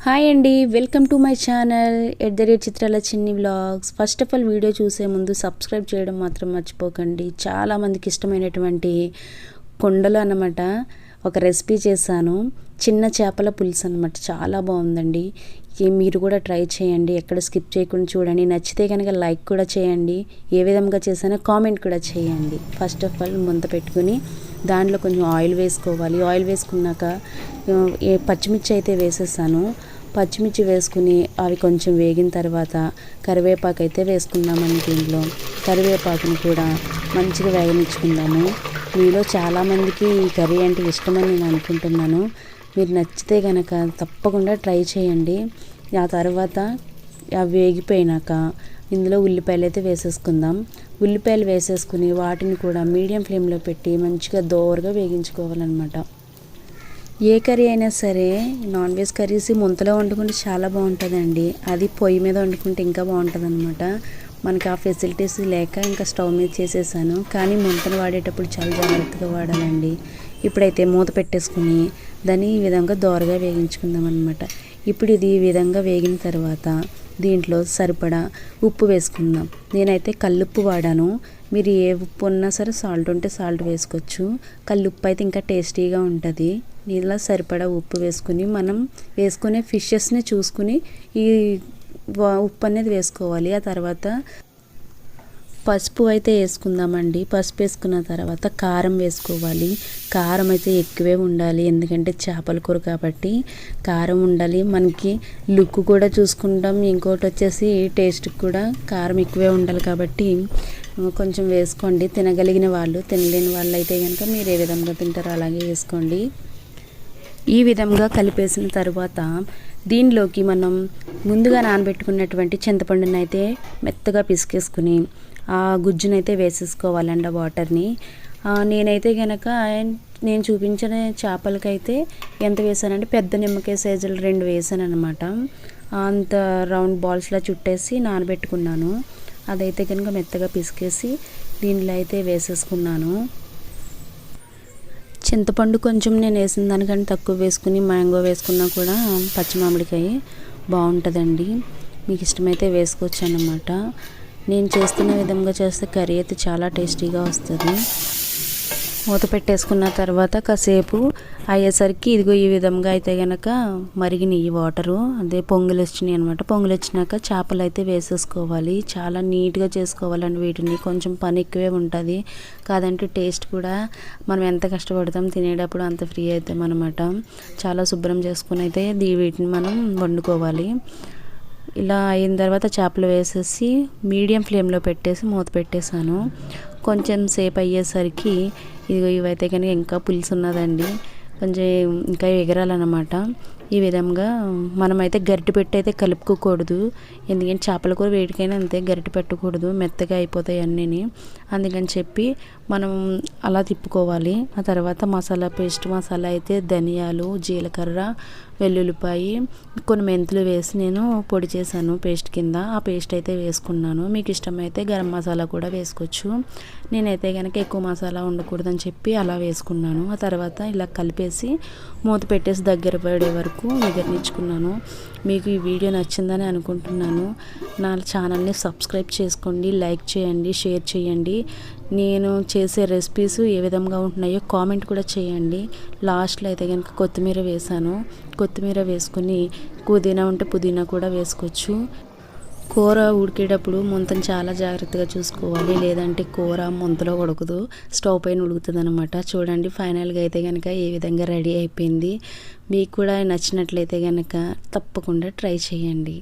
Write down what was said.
Hi అండి, welcome to my channel చిత్రాల చిన్ని vlogs. First of all video చూసే ముందు సబ్స్క్రైబ్ చేయడం మాత్రం మర్చిపోకండి. చాలామందికి ఇష్టమైనటువంటి కొండలు అన్నమాట ఒక రెసిపీ చేశాను. చిన్న చేపల పులుసు అన్నమాట. చాలా బాగుందండి. మీరు కూడా ట్రై చేయండి, ఎక్కడ స్కిప్ చేయకుండా చూడండి. నచ్చితే కనుక లైక్ కూడా చేయండి. ఏ విధంగా చేశానో కామెంట్ కూడా చేయండి. ఫస్ట్ ఆఫ్ ఆల్ ముంత పెట్టుకుని దాంట్లో కొంచెం ఆయిల్ వేసుకోవాలి. ఆయిల్ వేసుకున్నాక పచ్చిమిర్చి అయితే వేసేసాను. పచ్చిమిర్చి వేసుకుని అవి కొంచెం వేగిన తర్వాత కరివేపాకు అయితే వేసుకుందామండి. దీంట్లో కరివేపాకుని కూడా మంచిగా వేగనిచ్చుకుందాము. మీలో చాలామందికి ఈ కర్రీ అంటే ఇష్టమని నేను అనుకుంటున్నాను. మీరు నచ్చితే కనుక తప్పకుండా ట్రై చేయండి. ఆ తర్వాత అవి వేగిపోయినాక ఇందులో ఉల్లిపాయలు అయితే వేసేసుకుందాం. ఉల్లిపాయలు వేసేసుకుని వాటిని కూడా మీడియం ఫ్లేమ్లో పెట్టి మంచిగా దోరగా వేగించుకోవాలన్నమాట. ఏ కర్రీ అయినా సరే నాన్ వెజ్ కర్రీస్ ముంతలో వండుకుంటే చాలా బాగుంటుందండి. అది పొయ్యి మీద వండుకుంటే ఇంకా బాగుంటుంది అనమాట. మనకి ఆ ఫెసిలిటీస్ లేక ఇంకా స్టవ్ మీద చేసేసాను. కానీ ముంతను వాడేటప్పుడు చాలా జాగ్రత్తగా వాడాలండి. ఇప్పుడైతే మూత పెట్టేసుకుని దాన్ని ఈ విధంగా దోరగా వేగించుకుందాం అనమాట. ఇప్పుడు ఇది ఈ విధంగా వేగిన తర్వాత దీంట్లో సరిపడా ఉప్పు వేసుకుందాం. నేనైతే కల్లుప్పు వాడాను. మీరు ఏ ఉప్పు ఉన్నా సరే సాల్ట్ ఉంటే సాల్ట్ వేసుకోవచ్చు. కల్లుప్పు అయితే ఇంకా టేస్టీగా ఉంటుంది. ఇలా సరిపడా ఉప్పు వేసుకుని మనం వేసుకునే ఫిషెస్ని చూసుకుని ఈ ఉప్పు అనేది వేసుకోవాలి. ఆ తర్వాత పసుపు అయితే వేసుకుందామండి. పసుపు వేసుకున్న తర్వాత కారం వేసుకోవాలి. కారం అయితే ఎక్కువే ఉండాలి, ఎందుకంటే చేపల కూర కాబట్టి కారం ఉండాలి. మనకి లుక్ కూడా చూసుకుంటాం. ఇంకోటి వచ్చేసి టేస్ట్కి కూడా కారం ఎక్కువే ఉండాలి కాబట్టి కొంచెం వేసుకోండి. తినగలిగిన వాళ్ళు, తినలేని వాళ్ళు అయితే కనుక మీరు ఏ విధంగా తింటారో అలాగే వేసుకోండి. ఈ విధంగా కలిపేసిన తర్వాత దీనిలోకి మనం ముందుగా నానబెట్టుకున్నటువంటి చింతపండుని అయితే మెత్తగా పిసికేసుకుని ఆ గుజ్జునైతే వేసేసుకోవాలండి, వాటర్ని. నేనైతే కనుక నేను చూపించిన చేపలకైతే ఎంత వేసానంటే పెద్ద నిమ్మకాయ సైజులు 2 వేసాను అనమాట. అంత రౌండ్ బాల్స్లా చుట్టేసి నానబెట్టుకున్నాను. అదైతే కనుక మెత్తగా పిసికేసి దీనిలో అయితే వేసేసుకున్నాను. చింతపండు కొంచెం నేను వేసిన దానికంటే తక్కువ వేసుకుని మ్యాంగో వేసుకున్నా కూడా పచ్చి మామిడికాయ బాగుంటుందండి. మీకు ఇష్టమైతే వేసుకోవచ్చు అన్నమాట. నేను చేస్తున్న విధంగా చేస్తే కర్రీ అయితే చాలా టేస్టీగా వస్తుంది. మూత పెట్టేసుకున్న తర్వాత కాసేపు అయ్యేసరికి ఇదిగో ఈ విధంగా అయితే కనుక మరిగినాయి వాటరు, అదే పొంగులు వచ్చినాయి అనమాట. పొంగులు వచ్చినాక చేపలు అయితే వేసేసుకోవాలి. చాలా నీట్గా చేసుకోవాలండి. వీటిని కొంచెం పని ఎక్కువే ఉంటుంది, కాదంటే టేస్ట్ కూడా మనం ఎంత కష్టపడతాం తినేటప్పుడు అంత ఫ్రీ అవుతాం అనమాట. చాలా శుభ్రం చేసుకుని అయితే వీటిని మనం వండుకోవాలి. ఇలా అయిన తర్వాత చేపలు వేసేసి మీడియం ఫ్లేమ్లో పెట్టేసి మూత పెట్టేశాను. కొంచెం సేపు అయ్యేసరికి ఇదిగో ఇవైతే కనుక ఇంకా పులుసు ఉన్నదండి, కొంచెం ఇంకా ఎగరాలన్నమాట. ఈ విధంగా మనమైతే గరిటె పెట్టి అయితే కలుపుకోకూడదు, ఎందుకంటే చేపల కూర వేడికైనా అంతే, గరిటె పెట్టకూడదు, మెత్తగా అయిపోతాయి అన్నీ. అందుకని చెప్పి మనం అలా తిప్పుకోవాలి. ఆ తర్వాత మసాలా మసాలా అయితే ధనియాలు, జీలకర్ర, వెల్లుల్లిపాయి, కొన్ని మెంతులు వేసి నేను పొడి చేశాను పేస్ట్ కింద. ఆ పేస్ట్ అయితే వేసుకున్నాను. మీకు ఇష్టమైతే గరం మసాలా కూడా వేసుకోవచ్చు. నేనైతే కనుక ఎక్కువ మసాలా ఉండకూడదని చెప్పి అలా వేసుకున్నాను. ఆ తర్వాత ఇలా కలిపేసి మూత పెట్టేసి దగ్గర పడే వరకు నిగర్నించుకున్నాను. మీకు ఈ వీడియో నచ్చిందని అనుకుంటున్నాను. నా ఛానల్ని సబ్స్క్రైబ్ చేసుకోండి, లైక్ చేయండి, షేర్ చేయండి. నేను చేసే రెసిపీస్ ఏ విధంగా ఉంటున్నాయో కామెంట్ కూడా చేయండి. లాస్ట్లో అయితే కనుక కొత్తిమీర వేసాను. కొత్తిమీర వేసుకుని పుదీనా ఉంటే పుదీనా కూడా వేసుకోవచ్చు. కూర ఉడికేటప్పుడు ముంతను చాలా జాగ్రత్తగా చూసుకోవాలి, లేదంటే కూర ముంతలో ఉడకదు, స్టవ్ పైన ఉడుకుతుంది అనమాట. చూడండి ఫైనల్గా అయితే కనుక ఏ విధంగా రెడీ అయిపోయింది. మీకు కూడా నచ్చినట్లయితే కనుక తప్పకుండా ట్రై చేయండి.